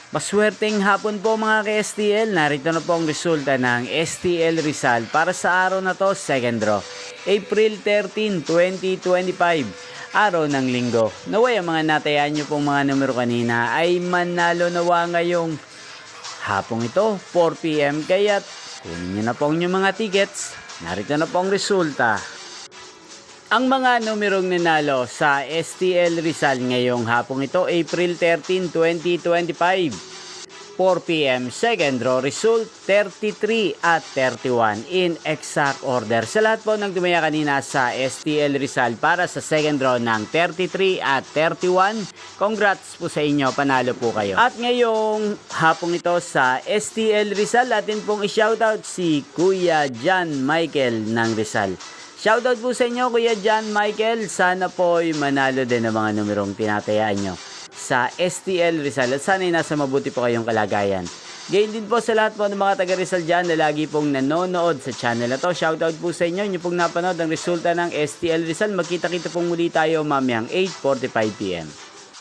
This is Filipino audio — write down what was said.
Maswerteng hapon po mga ka-STL. Narito na po ang resulta ng STL Rizal para sa araw na to, second draw. April 13, 2025, araw ng linggo. Naway ang mga natayaan nyo pong mga numero kanina ay manalo nawa ngayong hapong ito, 4 PM. Kaya't kunin nyo na po ang inyong mga tickets. Narito na po ang resulta. Ang mga numerong nanalo sa STL Rizal ngayong hapong ito, April 13, 2025, 4 PM, second draw, result 33 at 31 in exact order. Sa lahat po ng tumaya kanina sa STL Rizal para sa second draw ng 33 at 31, congrats po sa inyo, panalo po kayo. At ngayong hapong ito sa STL Rizal, atin pong i-shoutout si Kuya John Michael ng Rizal. Shoutout po sa inyo, Kuya John Michael. Sana po ay manalo din ang mga numerong tinatayaan nyo sa STL Rizal. At sana ay nasa mabuti po kayong kalagayan. Gayon din po sa lahat po ng mga taga Rizal dyan na lagi pong nanonood sa channel na to. Shoutout po sa inyo. Inyo pong napanood ang resulta ng STL Rizal. Magkita-kita pong muli tayo mamayang 8:45 PM.